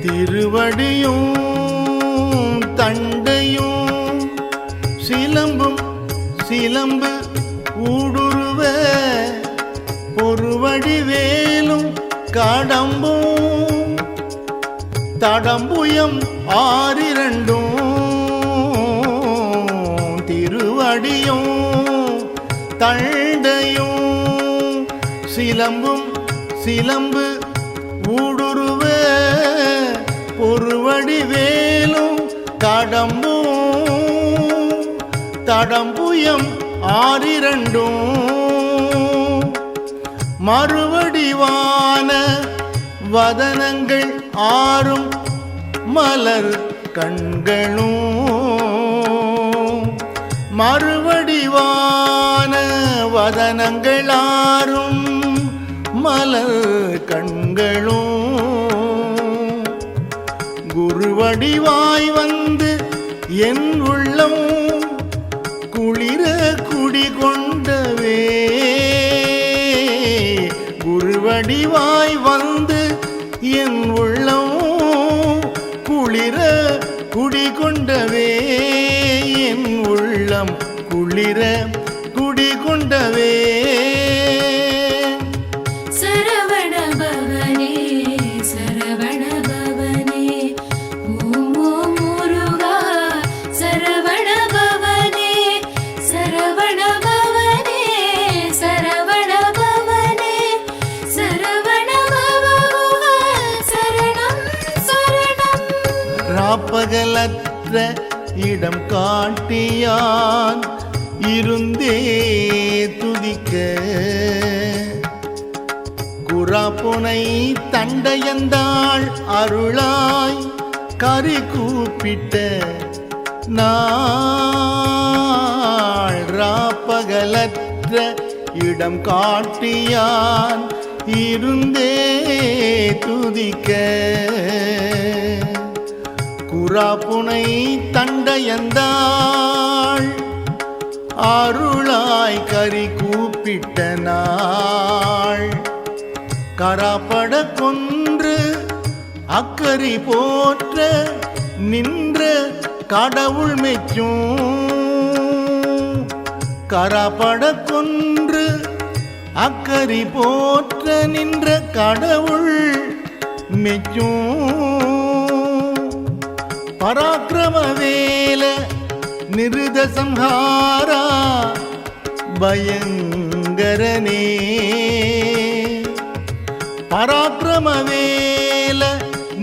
திருவடியும் தண்டையும் சிலம்பும் சிலம்பு ஊடுருவ பொருவடி வேலும் கடம்பும் தடம்புயம் ஆறிரண்டும் திருவடியும் தண்டையும் சிலம்பும் சிலம்பு ஊடுருவ பொருவடி வேலும் கடம்பும் தடம்புயம் ஆறிரண்டும் மறுவடிவான வதனங்கள் ஆறும் மலர் கண்களும் மறுவடிவான வதனங்கள் ஆறும் மலர் கண்களும் குருவடிவாய் வந்து என் உள்ளம் குளிர குடிகொண்டவே குருவடிவாய் வந்து என் உள்ளம் குளிர குடிகொண்டவே என் உள்ளம் குளிர குடிகொண்டவே பகலற்ற இடம் காட்டியான் இருந்தே துதிக்க குறாப்புனை தண்டையந்தாள் அருளாய் கரி கூப்பிட்ட நாள் ராப்பகலற்ற இடம் காட்டியான் இருந்தே துதிக்க குறாப்புனை தண்டையந்தாள் அருளாய் கரி கூப்பிட்ட நாள் கராப்பட கொன்று அக்கரி போற்ற நின்ற கடவுள் மெச்சும் கராப்பட கொன்று அக்கரி போற்ற நின்ற கடவுள் மெச்சும் பராக்கிரம வேல நிருத சம்ஹாரா பயங்கரனே பராக்கிரம வேல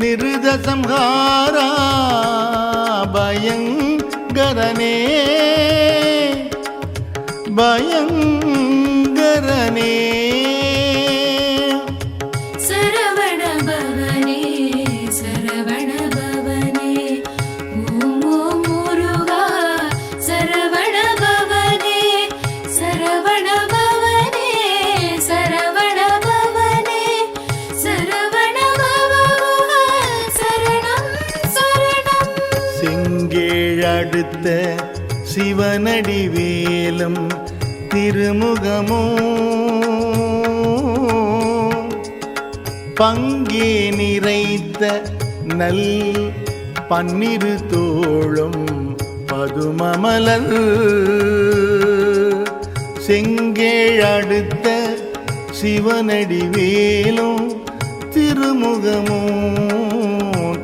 நிருத சம்ஹாரா பயங்கரனே பயங்கரனே அடுத்த சிவனடி வேலும் திருமுகமோ பங்கே நிறைத்த நல் பன்னிரு தோளும் பதுமமலர் செங்கேழடுத்த சிவனடி வேலும் திருமுகமும்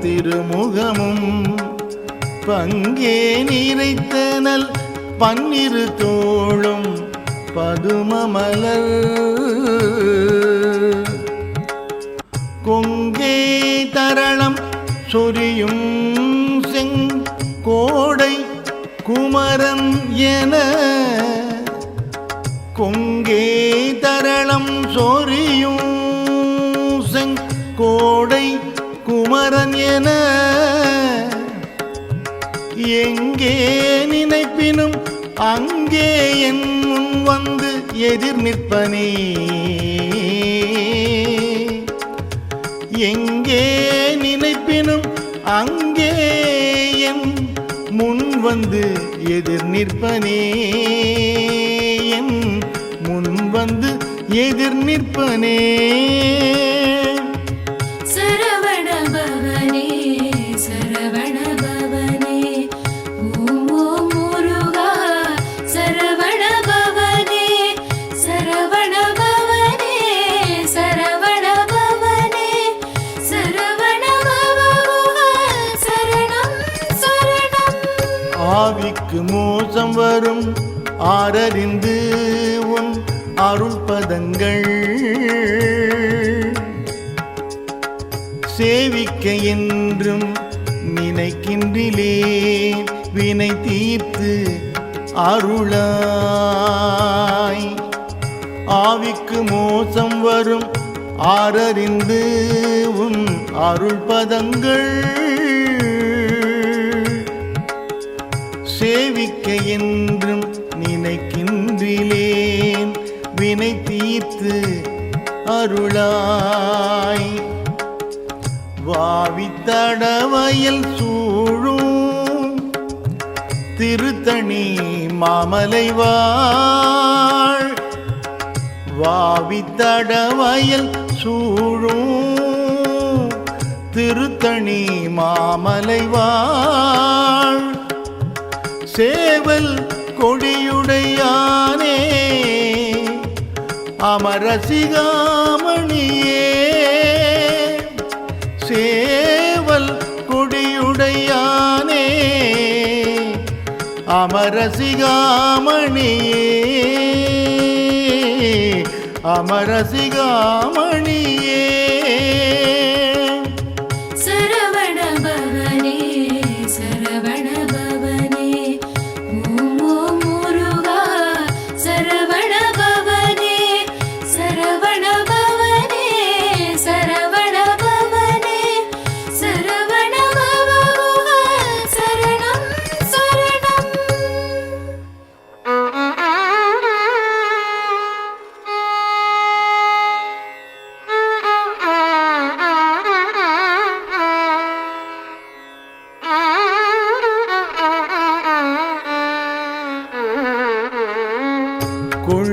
திருமுகமும் பங்கே நிறைத்தனல் பன்னிரு தோளும் பதுமமலர் கொங்கே தரளம் சொரியும் செங்கோடை குமரன் என கொங்கே தரளம் சொரியும் செங்கோடை குமரன் என எங்கே நினைப்பினும் அங்கே என் முன் வந்து எதிர் நிற்பனே எங்கே நினைப்பினும் அங்கே என் முன் வந்து எதிர் நிற்பனே என் முன் வந்து எதிர் நிற்பனே சரவண பவனே ஆவிக்கு மோசம் வரும் ஆரறிந்து உன் அருள் பதங்கள் சேவிக்க என்றும் நினைக்கின்றிலேன் வினை தீர்த்து அருளாய். ஆவிக்கு மோசம் வரும் ஆரறிந்து உன் அருள் பதங்கள் சேவிக்க என்றும் நினைக்கின்றிலேன் வினை தீர்த்து அருளாய். வாவித்தடவயல் சூழும் திருத்தணி மாமலைவாழ் வாவித்தடவயல் சூழும் திருத்தணி மாமலைவாழ் சேவல் கொடியுடையானே அமரசிகாமணியே சேவல் கொடியுடையானே அமரசிகாமணியே அமரசிகாமணியே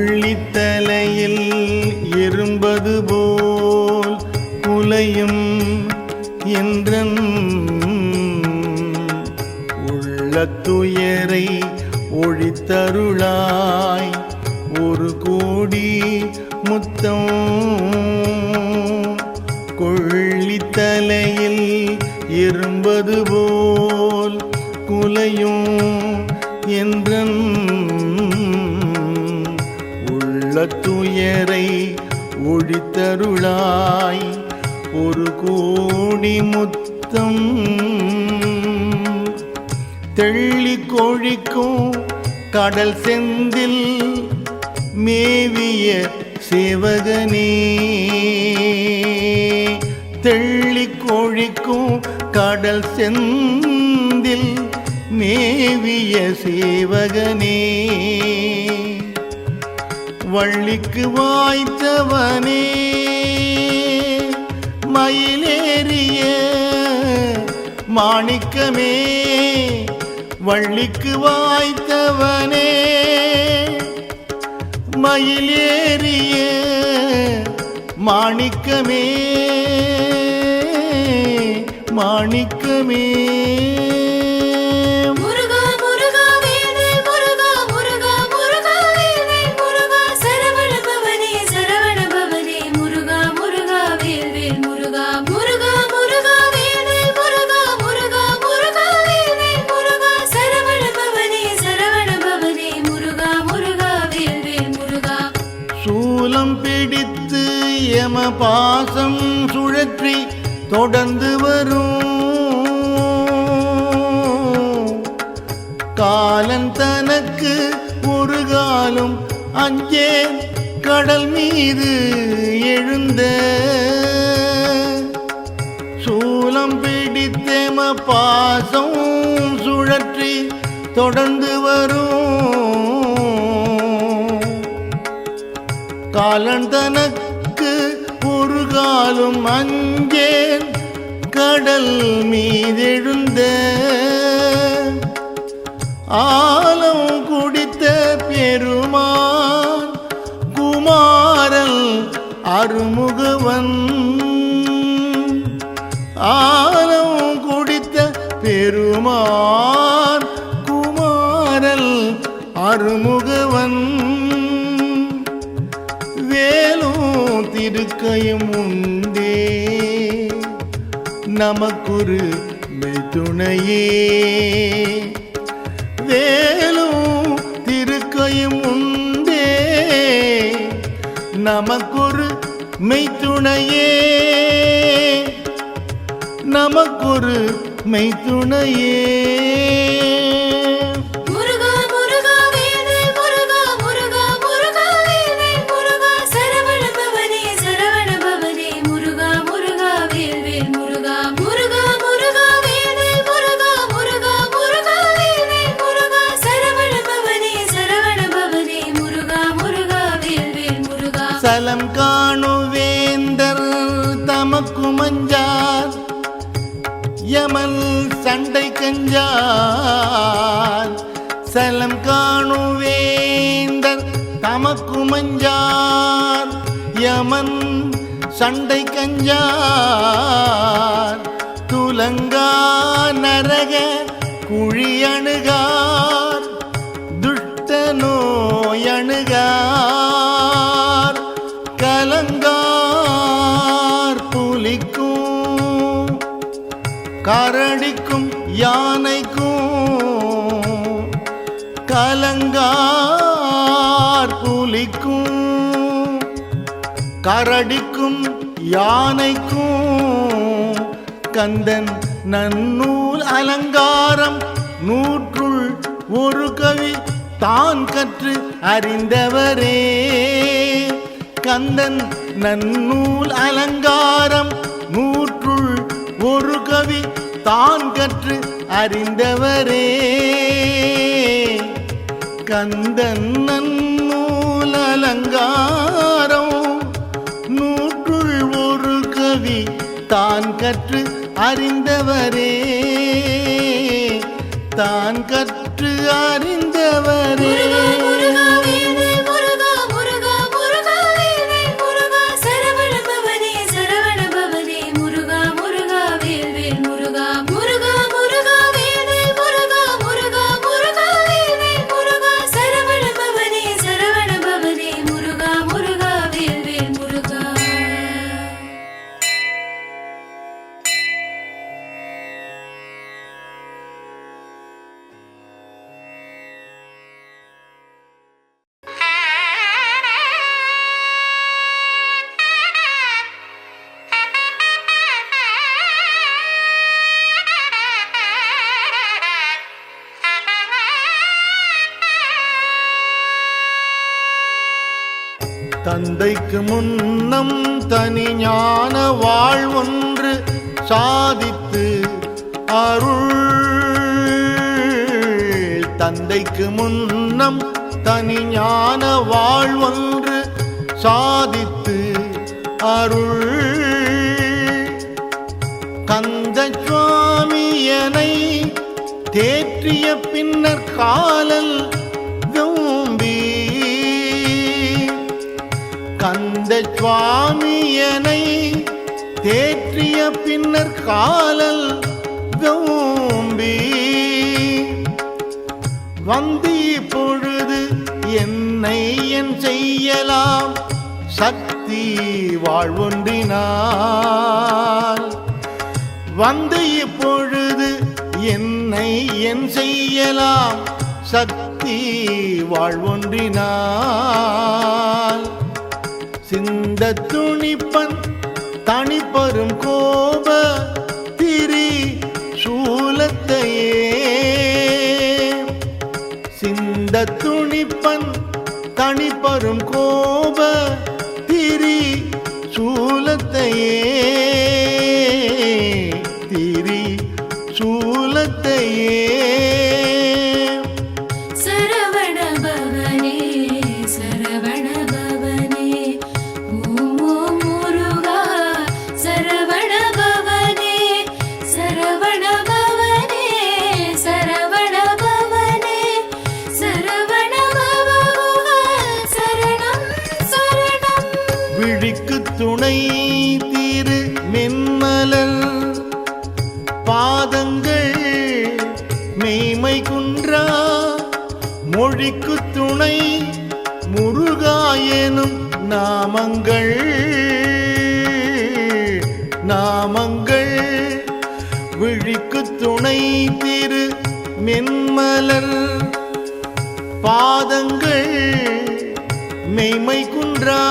கொள்ளித்தலையில் இரும்பது போல் குலையும் என்றன் உள்ள துயரை ஒழித்தருளாய். ஒரு கோடி முத்தம் கொள்ளித்தலையில் இரும்பது போல் குலையும் என்றன் துயரை ஒழித்தருளாய். ஒரு கோடி முத்தம் தெள்ளி கொழிக்கும் கடல் செந்தில் மேவிய சேவகனே தெள்ளி கொழிக்கும் கடல் செந்தில் மேவிய சேவகனே வள்ளிக்கு வாய்த்தவனே மயிலேறிய மாணிக்கமே வள்ளிக்கு வாய்த்தவனே மயிலேறிய மாணிக்கமே மாணிக்கமே பிடித்து யம பாசம் சுழற்றி தொடர்ந்து வரும் காலன் தனக்கு ஒரு காலம் அஞ்சே கடல் மீது எழுந்த சூலம் பிடித்தேம பாசம் சுழற்றி தொடர்ந்து வரும் காலன் தனக்கு ஒரு காலம் அஞ்சேன் கடல் மீதெழுந்த ஆலம் குடித்த பெருமான் குமாரல் அருமுகவன் ஆலம் குடித்த பெருமான் குமாரல் அருமுகவன் வேலும் திருக்கையும் உண்டே நமக்குரு மெய்துணையே வேலும் திருக்கையும் உண்டே நமக்கொரு மெய்த்துணையே நமக்கொரு மெய்த்துணையே சலம் காணுவேந்தர் தமக்கு மஞ்சார் யமல் சண்டை கஞ்சார் சலம் காணுவேந்தர் தமக்கு மஞ்சார் யமன் சண்டை கஞ்சார் துலங்கா நரக குழியணுகார் துஷ்ட நோயணுகார் கலங்கார் புலிக்கும் கரடிக்கும் யானைக்கும் கலங்கார் புலிக்கும் கரடிக்கும் யானைக்கும் கந்தன் நன்னூல் அலங்காரம் நூற்றுள் ஒரு கவி தான் கற்று அறிந்தவரே கந்தன் நன்னூல் அலங்காரம் நூற்றுள் ஒரு கவி தான் கற்று அறிந்தவரே கந்தன் நன்னூல் அலங்காரம் நூற்றுள் ஒரு கவி தான் கற்று அறிந்தவரே தான் கற்று அறிந்தவரே தந்தைக்கு முன்னம் தனி ஞான வாழ்வொன்று சாதித்து அருள் தந்தைக்கு முன்னம் தனி ஞான வாழ்வொன்று சாதித்து அருள் கந்த சுவாமியனை தேற்றிய பின்னர் காலல் கந்த சுவாமியனை தேற்றிய பின்னர் காலல் கௌம்பி வந்து இப்பொழுது என்னை என் செய்யலாம் சக்தி வாழ்வொன்றினால் வந்து இப்பொழுது என்னை என் செய்யலாம் சக்தி வாழ்வொன்றினால் சிந்த துணிப்பன் தனிப்பெரும் கோப திரி சூலத்தையே சிந்த துணிப்பன் தனிப்பெரும் கோப திரி சூலத்தையே திரி சூலத்தையே துணை தீரு மென்மலர் பாதங்கள் மெய்மை குன்றா மொழிக்கு துணை முருகாயனும் நாமங்கள் நாமங்கள் விழிக்கு துணை திரு மென்மலர் பாதங்கள் மெய்மை குன்றா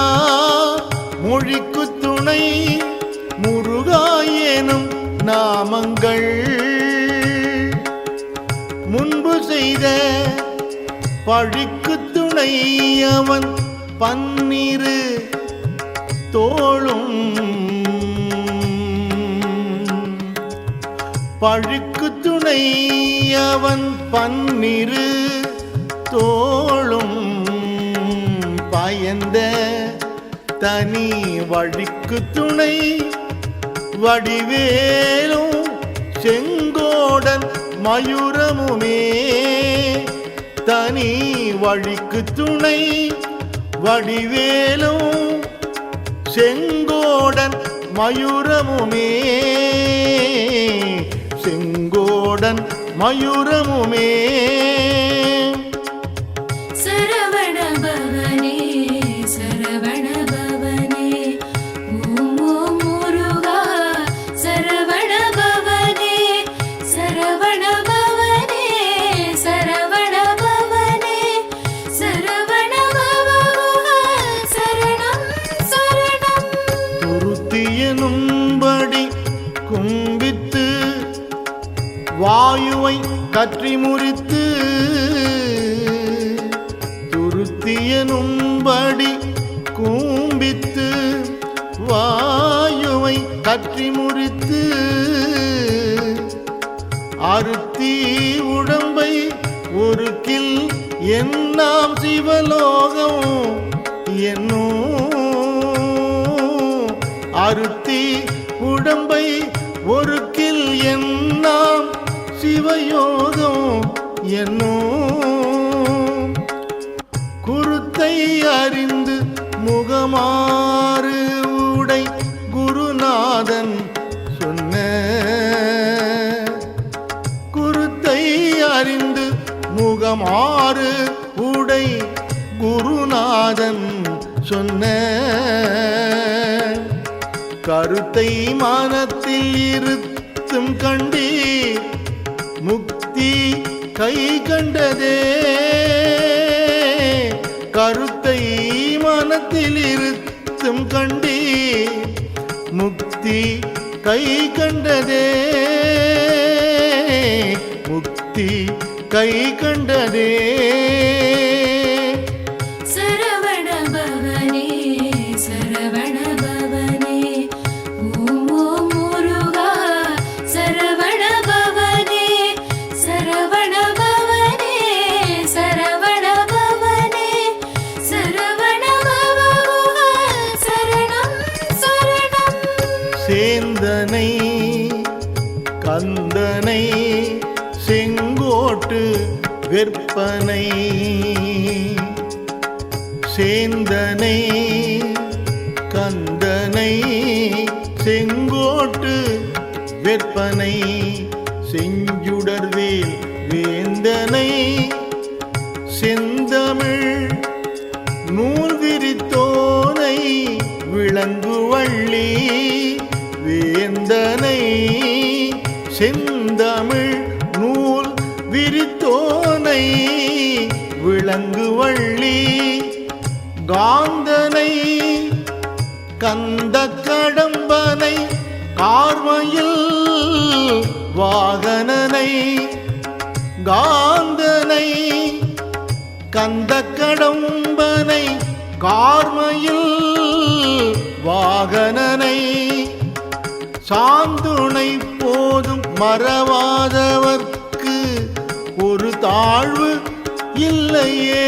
மொழிக்கு துணை முருகா எனும் நாமங்கள் முன்பு செய்த பழிக்கு துணை அவன் பன்னிரு தோளும் பழிக்கு துணை அவன் பன்னிரு தோளும் பயந்த தனி வழிக்கு துணை வடிவேலும் செங்கோடன் மயூரமுமே தனி வழிக்கு துணை வடிவேலும் செங்கோடன் மயூரமுமே செங்கோடன் மயூரமுமே சரவண பவனே சரவண பவனே ஓம் ஓம் முருகா சரவண பவனே சரவண பவனே சரவண பவனே சரவண பவா சரணம் சரணம் துருத்தியனும்படி கும்பித்து வாயுவை கற்றி முறித்து துருத்தியனும்படி கூம்பித்து வாயுவை கற்றி முறித்து அறுத்தி உடம்பை ஒரு கில் என்னாம் சிவலோகம் என்னும் அறுத்தி உடம்பை ஒரு கில் என்னாம் சிவயோகம் என்னும் குருத்தை அறிந்து முகமாறு உடை குருநாதன் சொன்ன குருத்தை அறிந்து முகமாறு உடை குருநாதன் சொன்ன கருத்தை மனத்தில் இருத்தும் கண்டீர் முக்தி கை கண்டதே கருத்தை மனத்தில் இருத்தும் கண்டீர் முக்தி கை கண்டதே முக்தி கை கண்டதே சரவண பவனே சரவண பவனே ஓம் ஓம் முருகா சரவண பவனே சரவண பவனே சரவண பவனே சரவண பவா சரணம் சரணம் சேந்தனை கந்தனை செங்கோட்டு விற்பனை சேந்தனை கந்தனை செங்கோட்டு விற்பனை செஞ்சுடர்வேல் வேந்தனை செந்தமிழ் நூல் விரித்தோனை விளங்குவள்ளி வேந்தனை செந்தமிழ் நூல் விரித்தோனை விளங்குவள்ளி காந்தனை கந்த கடம்பனை கார்மையில் வாகனனை காந்தனை கந்த கடம்பனை கார்மையில் வாகனனை சாந்துணை போதும் மறவாதவர்க்கு ஒரு தாழ்வு இல்லையே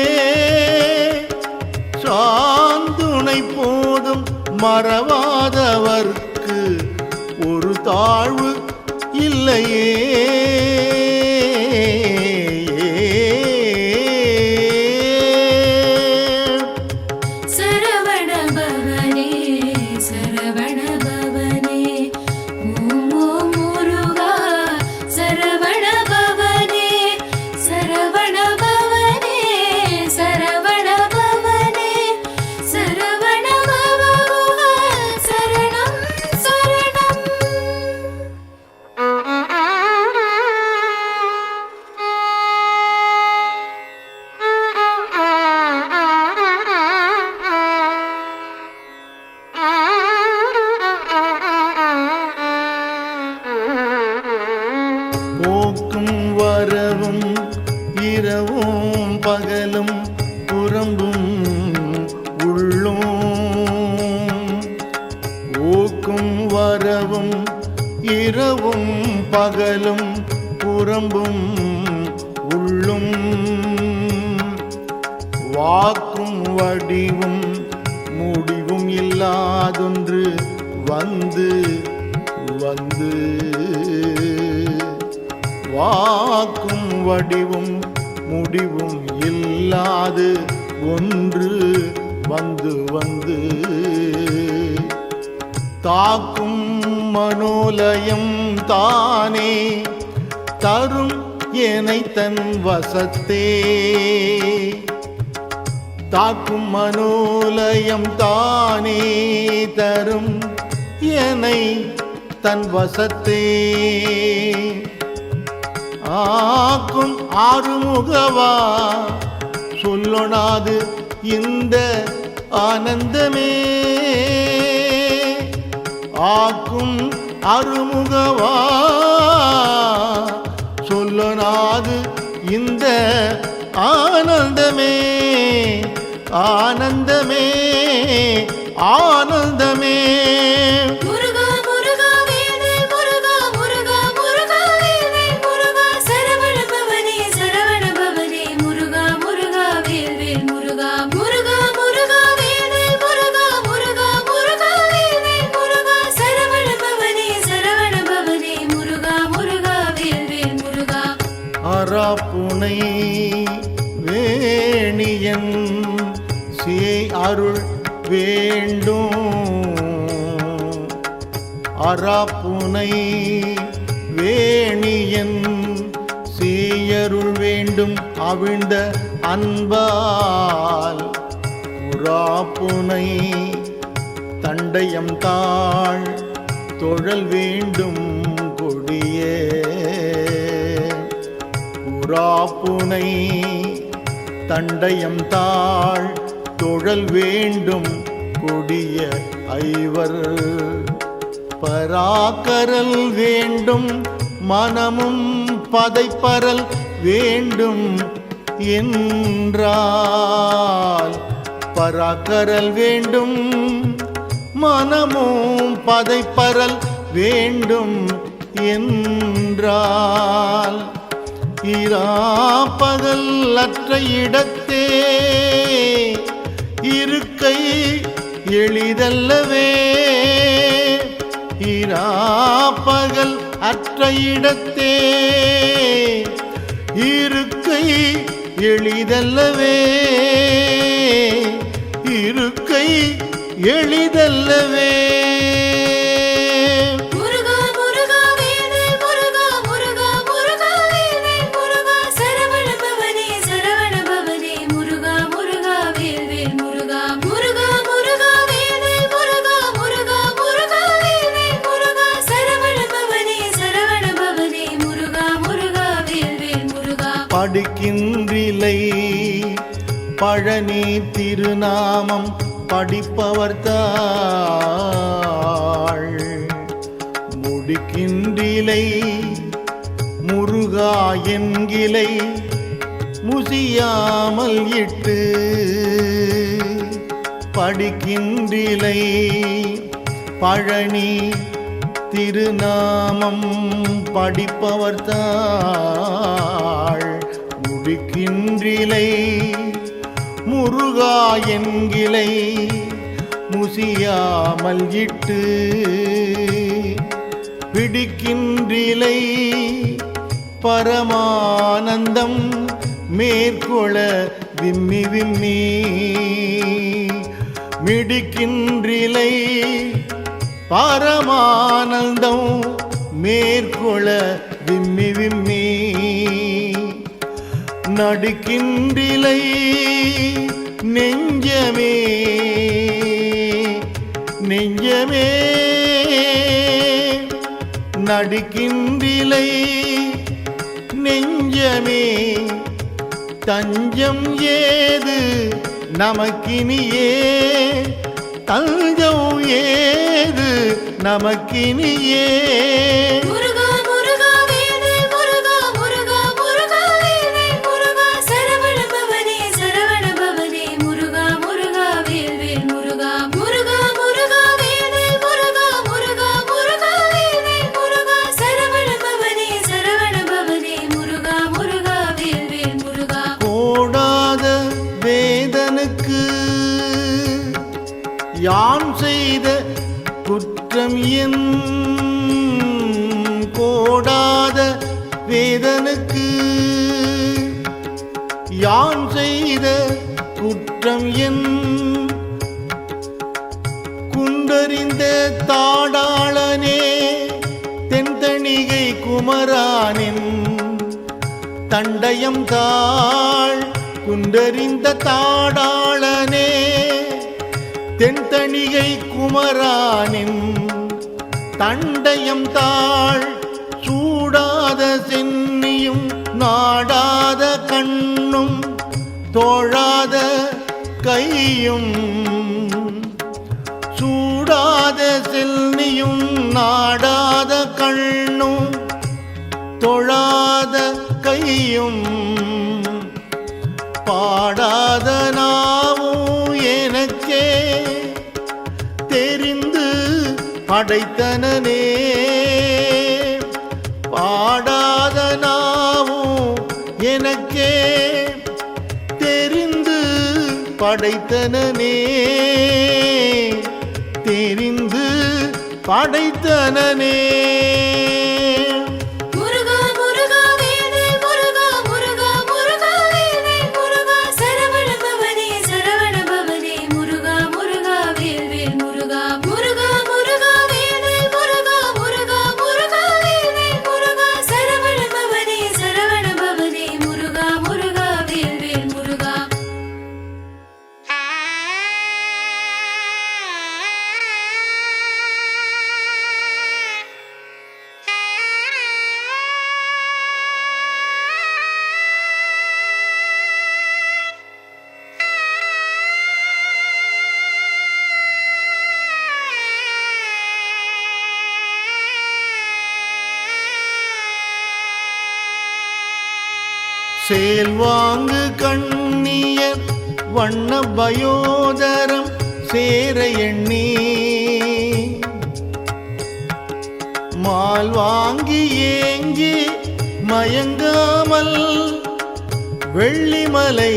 சாந்துணை போதும் மறவாதவர்க்கு ஒரு தாழ்வு இல்லையே சரவண பவனே சரவண பவனே ஓம் ஓம் முருகா சரவண பவனே சரவண பவனே சரவண பவனே சரவண பவா சரணம் சரணம் பகலும் புறம்பும் உள்ளும் ஊக்கும் வரவும் இரவும் பகலும் புறம்பும் உள்ளும் வாக்கும் வடிவும் முடிவும் இல்லாதொன்று வந்து வந்து வாக்கும் வடிவும் முடிவும் இல்லாது ஒன்று வந்து வந்து தாக்கும் மனோலயம் தானே தரும் ஏனை தன் வசத்தே தாக்கும் மனோலயம் தானே தரும் ஏனை தன் வசத்தே ஆக்கும் ஆறுமுகவா சொல்லொணாது இந்த ஆனந்தமே ஆக்கும் அருமுகவா சொல்லொணாது இந்த ஆனந்தமே ஆனந்தமே ஆனந்தமே முருகா முருகா வேல்வேல் முருகா முருகா முருகா வேல்வேல் முருகா சரவண பவனே முருகா முருகா வேல்வேல் முருகா முருகா முருகா வேல்வேல் முருகா முருகா முருகா வேல்வேல் முருகா சரவண பவனே முருகா முருகா வேல்வேல் முருகா அராப்புனை வேணியன் சேய் அருள் வேண்டும் அராப்புனை வேணியன் சேயருள் வேண்டும் அவிழ்ந்த அன்பால் உராப்புனை தண்டயம் தாழ் தொழல் வேண்டும் கொடிய உராப்புனை தண்டயம் தாழ் தொழல் வேண்டும் கொடிய ஐவர் பராக்கரல் வேண்டும் மனமும் பதைப்பரல் வேண்டும் என்றால் பராக்கரல் வேண்டும் மனமும் பதைப்பரல் வேண்டும் என்றால் இராப்பகல் அற்ற இடத்தே இருக்கை எளிதல்லவே இராப்பகல் அற்ற இடத்தே இருக்கை எளிதல்லவே இருக்கை எளிதல்லவே படிக்கின்றிலை பழனி திருநாமம் படிப்பவர் தாள் முடிக்கின்றிலை முருகா என்கிலை முசியாமல் இட்டு படிக்கின்றிலை பழனி திருநாமம் படிப்பவர் தாள் முடிக்கின்றிலை முருகா என்கிலை முசியாமல் இட்டு பிடிக்கின்றிலை பரமானந்தம் மேற்கொள விம்மி விம்மி மிடிக்கின்றிலை பரமானந்தம் மேற்கொள விம்மி விம்மி நடிக்கின்றிலை நெஞ்சமே நெஞ்சமே நடிக்கின்றிலை நெஞ்சமே தஞ்சம் ஏது நமக்கினியே தஞ்சம் ஏது நமக்கினியே முருகா முருகா வேல்வேல் முருகா முருகா முருகா வேல்வேல் முருகா சரவண பவனே வேலனுக்கு யான் செய்த குற்றம் என் குண்டறிந்த தாடாளனே தென்தணிகை குமரானின் தண்டயம் தாழ் குண்டறிந்த தாடாளனே தென்தணிகை குமரானின் தண்டயம் தாழ் சூடாத சென்னியும் நாடாத கண்ணும் தோழாத கையும் சூடாத செல்னியும் நாடாத கண்ணும் தொழாத கையும் பாடாத நாவும் எனக்கே தெரிந்து படைத்தனனே பாடாத நாவும் எனக்கே தெரிந்து படைத்தனனே தெரிந்து படைத்தனனே முருகா முருகா வேல்வேல் முருகா முருகா முருகா வேல்வேல் முருகா சரவண பவனே முருகா முருகா வேல்வேல் முருகா முருகா முருகா வேல்வேல் முருகா முருகா முருகா வேல்வேல் முருகா சரவண பவனே முருகா முருகா வேல்வேல் முருகா சேல்வாங்கு கண்ணியர் வண்ண பயோதரம் சேர எண்ணி மால் வாங்கி ஏங்கி மயங்காமல் வெள்ளிமலை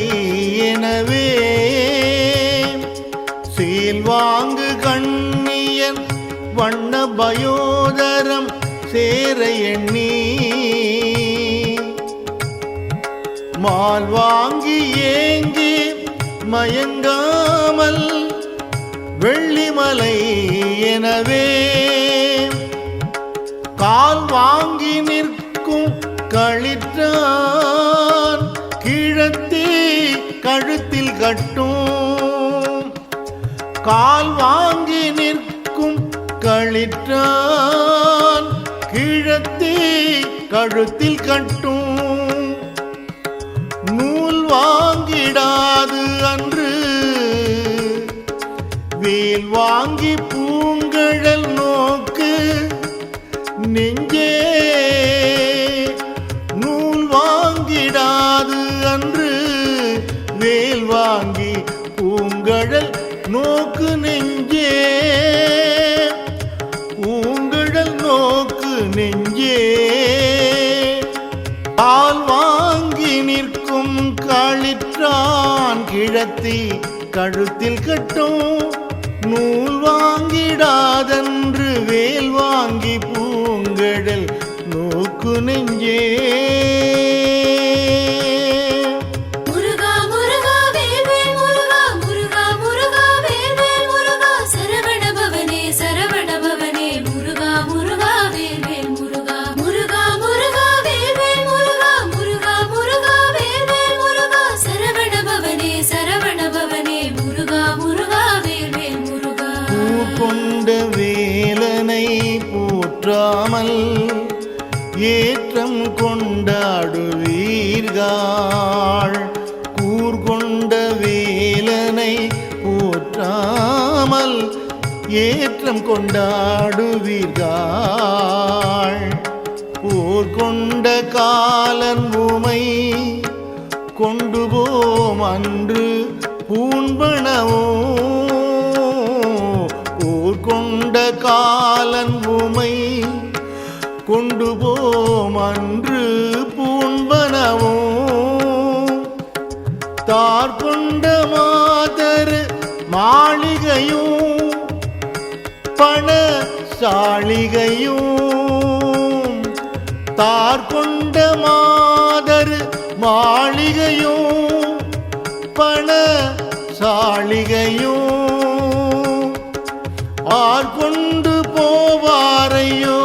எனவே சேல்வாங்கு கண்ணியர் வண்ண பயோதரம் சேர எண்ணி மால் வாங்கி ஏங்கி மயங்காமல் வெள்ளிமலை எனவே கால் வாங்கி நிற்கும் களிற்றான் கிழத்தி கழுத்தில் கட்டும் கால் வாங்கி நிற்கும் களிற்றான் கிழத்தி கழுத்தில் கட்டும் நூல் வாங்கிடாது அன்று வேல் வாங்கி பூங்கழல் நோக்கு நெஞ்சே நூல் வாங்கிடாது அன்று வேல் வாங்கி பூங்கழல் நோக்கு நெஞ்சே பூங்கழல் நோக்கு நெஞ்சே பால் வாங்கி நிற்கும் களிற்றான் கிழத்தி கழுத்தில் கட்டும் நூல் வாங்கிடாதன்று வேல் வாங்கி பூங்கழல் நோக்கு நெஞ்சே முருகா முருகா வேல்வேல் முருகா முருகா முருகா வேல்வேல் முருகா சரவண பவனே முருகா முருகா வேல்வேல் முருகா முருகா முருகா வேல்வேல் முருகா முருகா முருகா வேல்வேல் முருகா சரவண பவனே முருகா முருகா வேல்வேல் முருகா பூ கொண்ட வேலனை போற்றாமல் ஏற்றம் கொண்டாடுவீர்கள் கூர்கொண்ட வேலனை போற்றாமல் ஏற்றம் கொண்டாடுவீர்கள் போர் கொண்ட காலன் உமை கொண்டு போம் அன்று பூண்பனவோ போர் கொண்ட காலன் உமை கொண்டு போம் அன்று பூண்பனவோ தார் கொண்ட மாதர் மாளிகையும் பண சாளிகையும் தார் கொண்ட மாதர் மாளிகையும் பண சாளிகையும் ஆர்கொண்டு போவாரையோ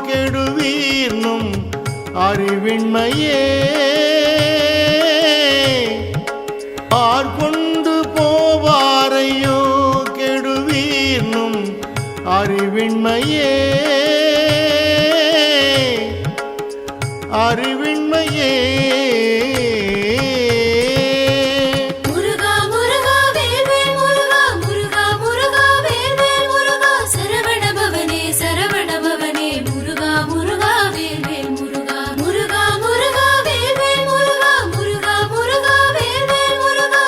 கெடுவீர்னும் அறிவின்மையே ஆர்கொண்டு போவாரையோ கெடுவீர்னும் அறிவின்மையே அறிவின்மையே முருகா முருகா வேல்வேல் முருகா முருகா முருகா வேல்வேல் முருகா சரவண பவனே முருகா முருகா வேல்வேல் முருகா முருகா முருகா வேல்வேல் முருகா முருகா முருகா வேல்வேல் முருகா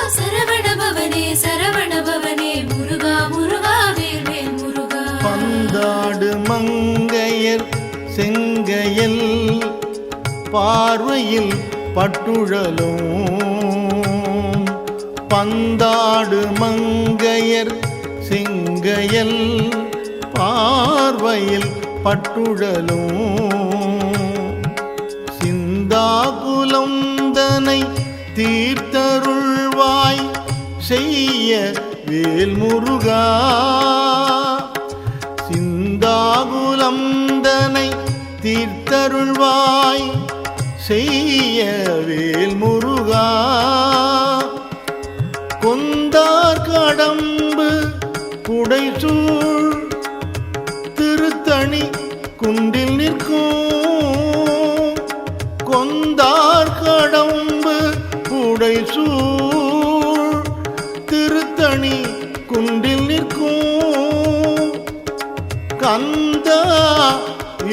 சரவண பவனே முருகா முருகா வேல்வேல் முருகா பந்தாடு மங்கையர் செங்கையல் பார்வையில் பட்டுழலும் பந்தாடு மங்கையர் செங்கையல் பார்வையில் பட்டுழலும் சிந்தாகுலம் தனை தீர்த்தருள்வாய் செய்ய வேல்முருகா சிந்தாகுலம் தனை தீர்த்தருள்வாய் செய்ய வேல்முருகா கொந்தார் கடம்பு புடைசூழ் திருத்தணி குன்றில் நிற்கும் கொந்தார் கடம்பு புடைசூழ் திருத்தணி குன்றில் நிற்கும் கந்தா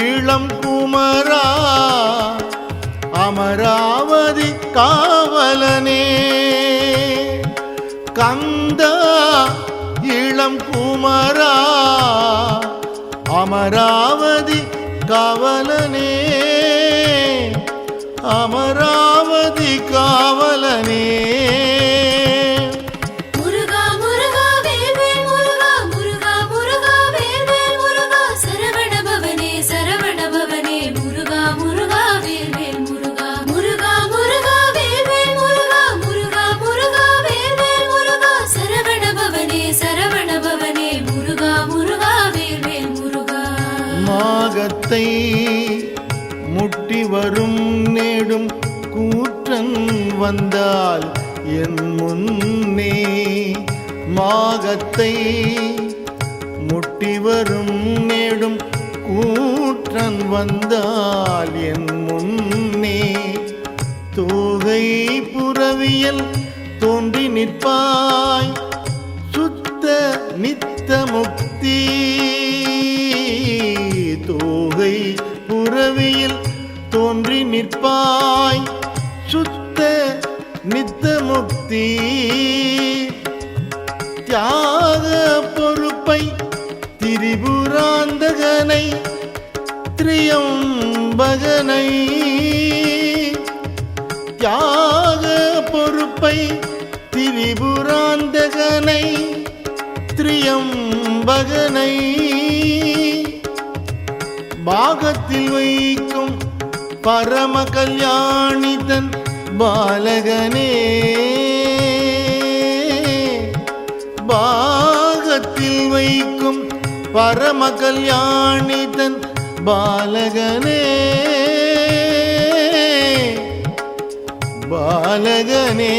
இளம் குமரா அமராவதி காவலனே கந்தா இளம் குமரா அமராவதி காவலனே அமராவதி காவலனே முருகா முருகா வேல்வேல் முருகா முருகா முருகா வேல்வேல் முருகா சரவண பவனே முருகா முருகா வேல்வேல் முருகா முருகா முருகா வேல்வேல் முருகா முருகா முருகா வேல்வேல் முருகா சரவண பவனே முருகா முருகா வேல்வேல் முருகா மாகத்தை முட்டி வரும் நேடும் கூற்றன் வந்தால் என் முன்னே மாகத்தை முட்டி வரும் நேடும் கூற்றன் வந்தால் என் முன்னே தோகை புறவியல் தோன்றி நிற்பாய் சுத்த நித்த முக்தி தோகை புறவியில் தோன்றி நிற்பாய் சுத்த நித்த முக்தி தியாக பொறுப்பை திரிபுராந்தகனை திரியம்பகனை தியாக பொறுப்பை திரிபுராந்தகனை திரியம்பகனை பாகத்தில் வைக்கும் பரம கல்யாணிதன் பாலகனே பாகத்தில் வைக்கும் பரம கல்யாணிதன் பாலகனே பாலகனே